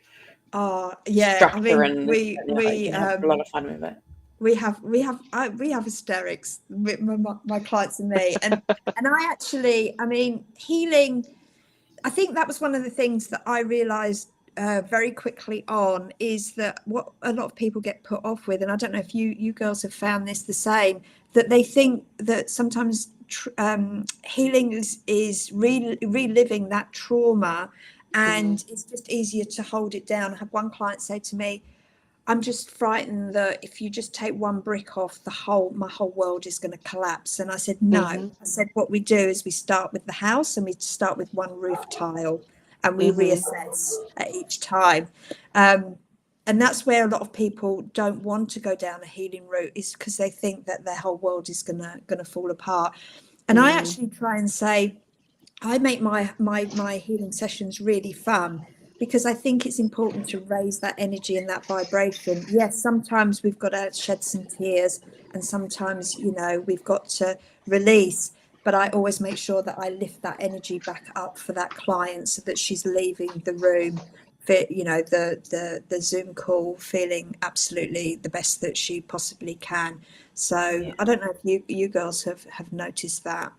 structure, I mean, you can have a lot of fun with it. we have hysterics with my clients and me, and I actually, I mean, healing, I think that was one of the things that I realized very quickly on, is that what a lot of people get put off with, and I don't know if you girls have found this the same, that they think that sometimes healing is reliving that trauma, and it's just easier to hold it down. I had one client say to me, I'm just frightened that if you just take one brick off, my whole world is going to collapse. And I said, no. I said, what we do is we start with the house, and we start with one roof tile, and we reassess at each time. And that's where a lot of people don't want to go down a healing route, is because they think that their whole world is gonna fall apart. And I actually try and say, I make my healing sessions really fun, because I think it's important to raise that energy and that vibration. Yes, sometimes we've got to shed some tears, and sometimes, we've got to release. But I always make sure that I lift that energy back up for that client, so that she's leaving the room, the Zoom call, feeling absolutely the best that she possibly can. So I don't know if you girls have noticed that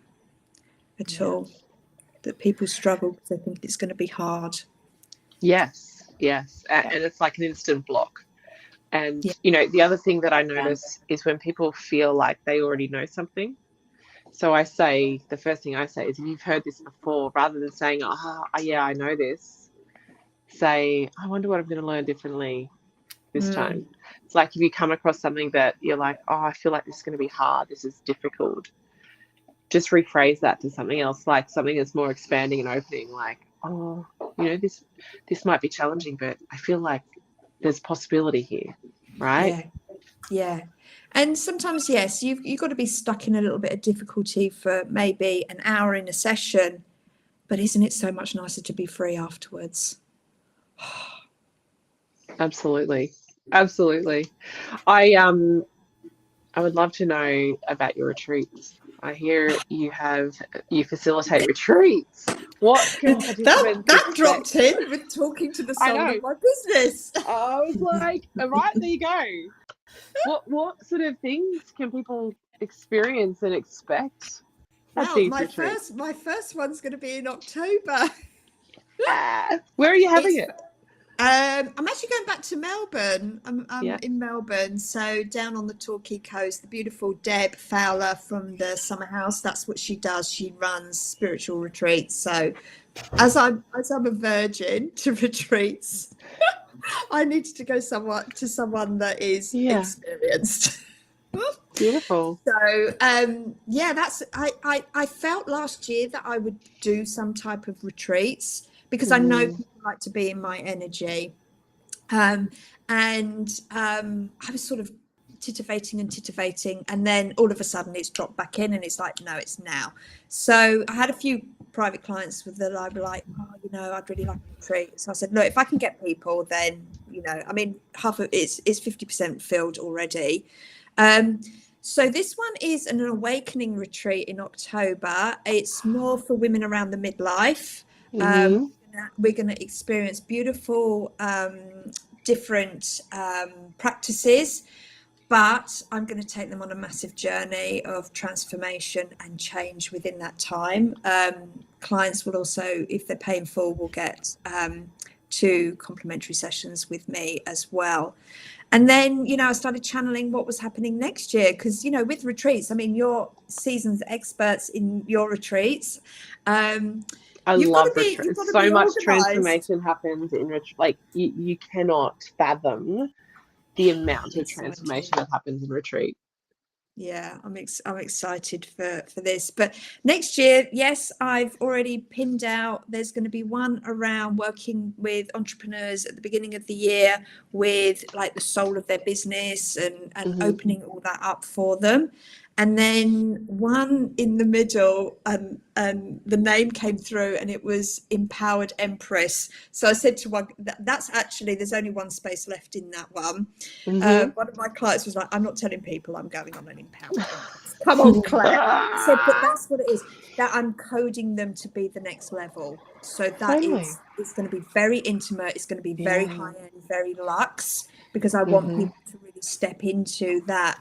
at all, that people struggle because they think it's going to be hard. Yes. And it's like an instant block. And, the other thing that I notice is when people feel like they already know something. So the first thing I say is, if you've heard this before, rather than saying, yeah, I know this, say, I wonder what I'm going to learn differently this time. It's like, if you come across something that you're like, I feel like this is going to be hard, this is difficult, just rephrase that to something else, like something that's more expanding and opening, like, this might be challenging, but I feel like there's possibility here, right? Yeah. And sometimes, yes, you've got to be stuck in a little bit of difficulty for maybe an hour in a session, but isn't it so much nicer to be free afterwards? Absolutely. I would love to know about your retreats. I hear you facilitate retreats. What can participants that dropped in with talking to the soul of my business. I was like, right, there you go. What sort of things can people experience and expect at these retreats? My first one's going to be in October. Where are you having it? I'm actually going back to Melbourne. I'm in Melbourne, so down on the Torquay coast. The beautiful Deb Fowler from the Summer House, that's what she does. She runs spiritual retreats. So as I'm a virgin to retreats, I needed to go to someone that is experienced. Beautiful. So that's I felt last year that I would do some type of retreats, because I know people like to be in my energy. I was sort of titivating, and then all of a sudden it's dropped back in, and it's like, no, it's now. So I had a few private clients with that I were like, I'd really like a retreat. So I said, look, if I can get people, then, I mean, half of it's 50% filled already. So this one is an awakening retreat in October. It's more for women around the midlife. We're going to experience beautiful, different practices, but I'm going to take them on a massive journey of transformation and change within that time. Clients will also, if they're paying full, will get 2 complimentary sessions with me as well. And then, I started channeling what was happening next year, because, with retreats, I mean, you're seasoned experts in your retreats. I love retreats. So much transformation happens in retreat. Like, you cannot fathom the amount of transformation that happens in retreat. Yeah, I'm excited for this. But next year, yes, I've already pinned out. There's going to be one around working with entrepreneurs at the beginning of the year with like the soul of their business and opening all that up for them. And then one in the middle, and the name came through, and it was Empowered Empress. So I said to one, that's actually, there's only one space left in that one. One of my clients was like, I'm not telling people I'm going on an Empowered Empress. Come on, Claire. I said, but that's what it is, that I'm coding them to be the next level. So that is, it's going to be very intimate. It's going to be very high end, very luxe, because I want people to really step into that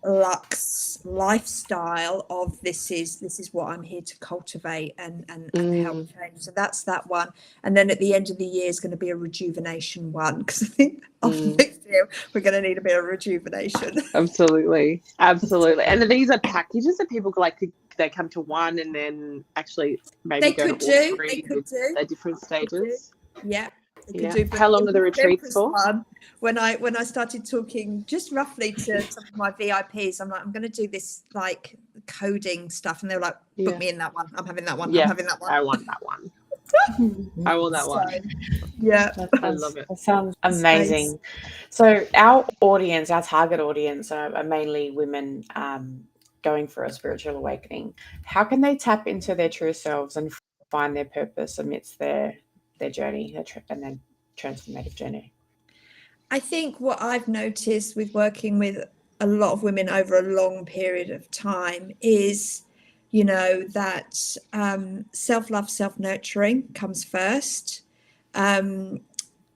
luxe lifestyle of this is what I'm here to cultivate and help change. So that's that one. And then at the end of the year is going to be a rejuvenation one, because I think after next year we're going to need a bit of rejuvenation. Absolutely. And these are packages that people like, they come to one and then actually maybe they go could to all do. three They could do. at different stages. Yeah. How long are the retreats for? When I started talking just roughly to some of my VIPs, I'm like, I'm going to do this like coding stuff, and they were like, book me in that one. I'm having that one. I'm having that one. I want that one. I want that one. Yeah, I love it. That sounds amazing. So our audience, our target audience, are mainly women going for a spiritual awakening. How can they tap into their true selves and find their purpose amidst their journey, and their transformative journey? I think what I've noticed with working with a lot of women over a long period of time is, you know, that self-love, self-nurturing comes first. And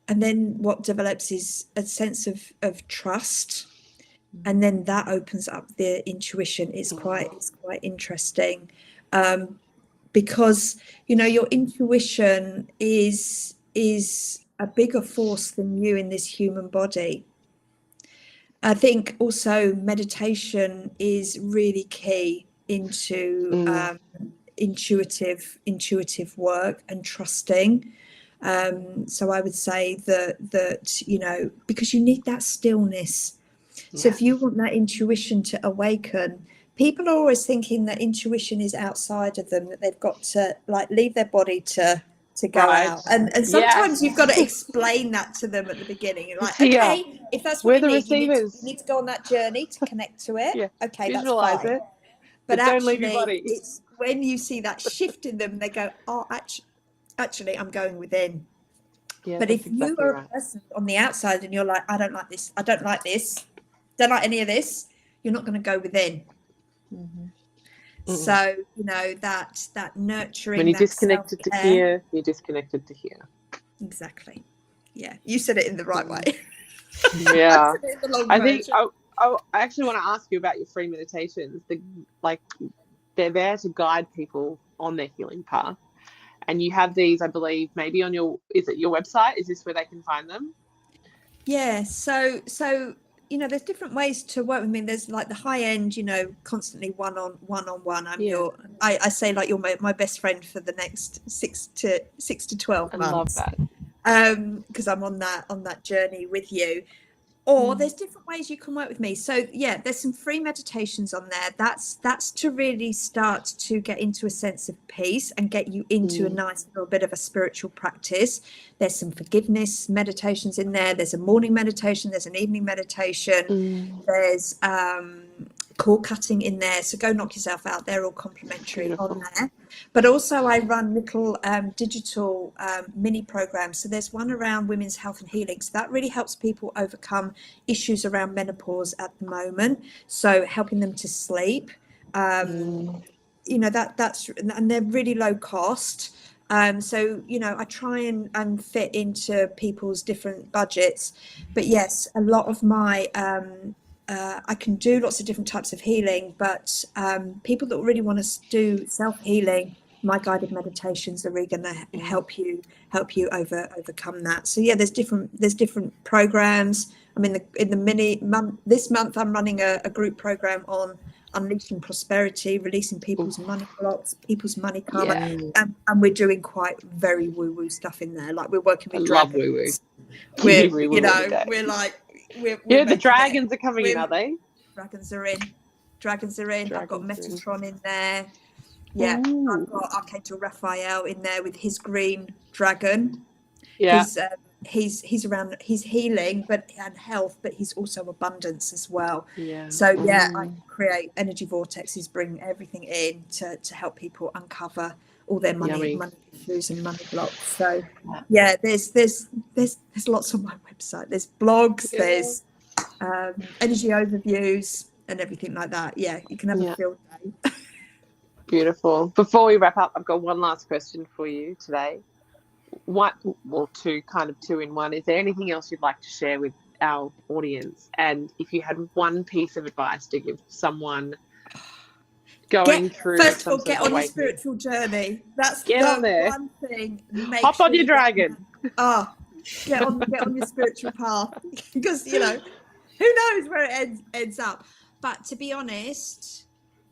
then what develops is a sense of trust. And then that opens up their intuition. It's quite interesting. Because, you know, your intuition is a bigger force than you in this human body. I think also meditation is really key into intuitive work and trusting. So I would say that you know, because you need that stillness. So if you want that intuition to awaken, people are always thinking that intuition is outside of them, that they've got to like leave their body to go out. And sometimes you've got to explain that to them at the beginning. You're like, okay, if that's what you need, you need to go on that journey to connect to it. Okay, visualize that's fine. it. But don't actually, leave your body. It's when you see that shift in them, they go, oh, actually, I'm going within. Yeah, but if you are a person on the outside and you're like, I don't like this, I don't like this, don't like any of this, you're not going to go within. So, you know, that nurturing. When you're disconnected to here, you're disconnected to here. Exactly. Yeah, you said it in the right way. Yeah. I think I actually want to ask you about your free meditations. They're there to guide people on their healing path. And you have these, I believe, maybe on your website? Is this where they can find them? Yeah. So you know, there's different ways to work with me. There's like the high end, you know, constantly one on one. I say like you're my best friend for the next 6 to 12 months. I love that. Because I'm on that journey with you. Or there's different ways you can work with me. So yeah, there's some free meditations on there. That's to really start to get into a sense of peace and get you into a nice little bit of a spiritual practice. There's some forgiveness meditations in there. There's a morning meditation. There's an evening meditation. There's cord cutting in there. So go knock yourself out. They're all complimentary on there. But also I run little digital mini programs. So there's one around women's health and healing. So that really helps people overcome issues around menopause at the moment. So helping them to sleep. You know, that's, and they're really low cost. So, you know, I try and fit into people's different budgets. But yes, a lot of my I can do lots of different types of healing, but people that really want to do self-healing, my guided meditations are really going to help you overcome that. So yeah, there's different programs. I mean, this month I'm running a group program on unleashing prosperity, releasing people's money blocks, people's money karma, and we're doing quite very woo-woo stuff in there. Like we're working with dragons. Love woo-woo. We're like. The dragons are coming in, are they? Dragons are in. I've got Metatron in there. Yeah, Ooh. I've got Archangel Raphael in there with his green dragon. Yeah. He's around. He's healing, and health, but he's also abundance as well. Yeah. So yeah, I create energy vortexes, bring everything in to help people uncover all their money issues and money blocks. So yeah, there's lots on my website. There's blogs, there's energy overviews and everything like that. Yeah, you can have a field day. Beautiful. Before we wrap up, I've got one last question for you today. Two in one. Is there anything else you'd like to share with our audience? And if you had one piece of advice to give someone going through, first of all, get on your spiritual journey. That's the one thing. Hop on your dragon. Get on your spiritual path, because who knows where it ends up. But to be honest,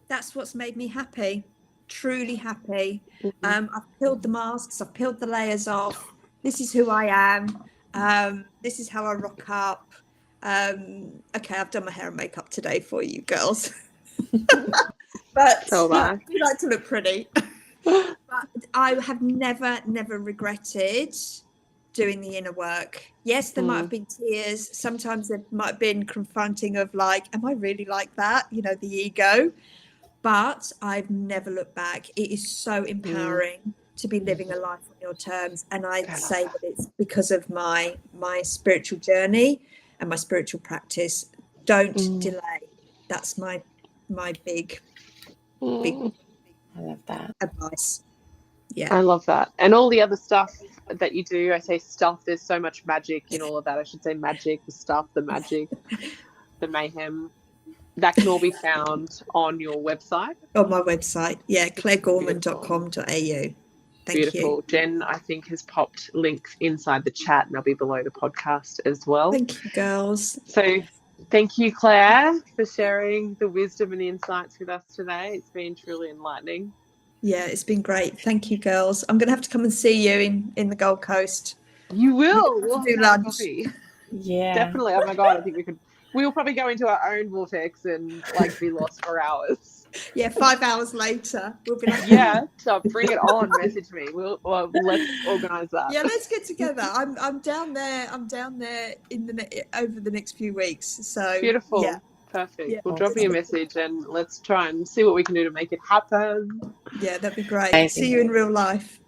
that's what's made me happy, truly happy. I've peeled the masks, I've peeled the layers off. This is who I am. This is how I rock up. Okay, I've done my hair and makeup today for you girls. But we like to look pretty. But I have never regretted doing the inner work. Yes, there might have been tears. Sometimes there might have been confronting of like, am I really like that? The ego. But I've never looked back. It is so empowering to be living a life on your terms. And I'd say that it's because of my spiritual journey and my spiritual practice. Don't delay. That's my big I love that advice. Yeah, I love that. And all the other stuff that you do, I say stuff, there's so much magic in all of that. I should say magic, the stuff, the magic, the mayhem. That can all be found on your website. On my website, clairegorman.com.au. Thank you. Jen, I think, has popped links inside the chat, and they'll be below the podcast as well. Thank you, girls. So thank you, Claire, for sharing the wisdom and the insights with us today. It's been truly enlightening. Yeah, it's been great. Thank you, girls. I'm going to have to come and see you in the Gold Coast. You will. We'll do lunch. Yeah. Definitely. Oh, my God. I think we'll probably go into our own vortex and, be lost for hours. Yeah, 5 hours later. We'll be like... Yeah, so bring it on. Message me. Let's organise that. Yeah, let's get together. I'm down there. Over the next few weeks. So beautiful. Yeah. Perfect. Yeah. We'll drop you a message and let's try and see what we can do to make it happen. Yeah, that'd be great. Amazing. See you in real life.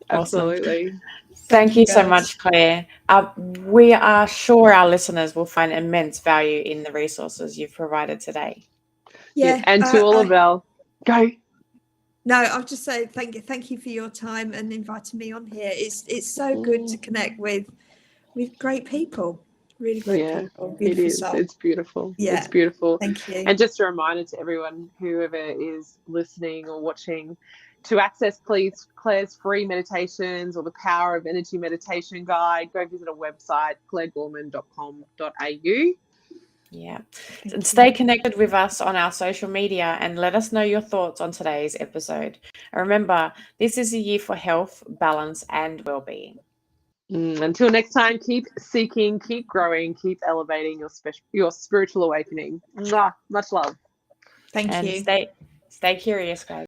Absolutely. Awesome. Thank you so much, Claire. We are sure our listeners will find immense value in the resources you've provided today. Yeah. And to all of our... Go. No, I'll just say thank you for your time and inviting me on here. It's so good to connect with great people. Really great people. It is. It's beautiful. Yeah. It's beautiful. Thank you. And just a reminder to everyone, whoever is listening or watching, to access Claire's free meditations or the Power of Energy meditation guide, go visit our website, clairegorman.com.au. Yeah. And stay connected with us on our social media and let us know your thoughts on today's episode. And remember, this is a year for health, balance, and well-being. Until next time, keep seeking, keep growing, keep elevating your spiritual awakening. Much love. Thank you. Stay curious, guys.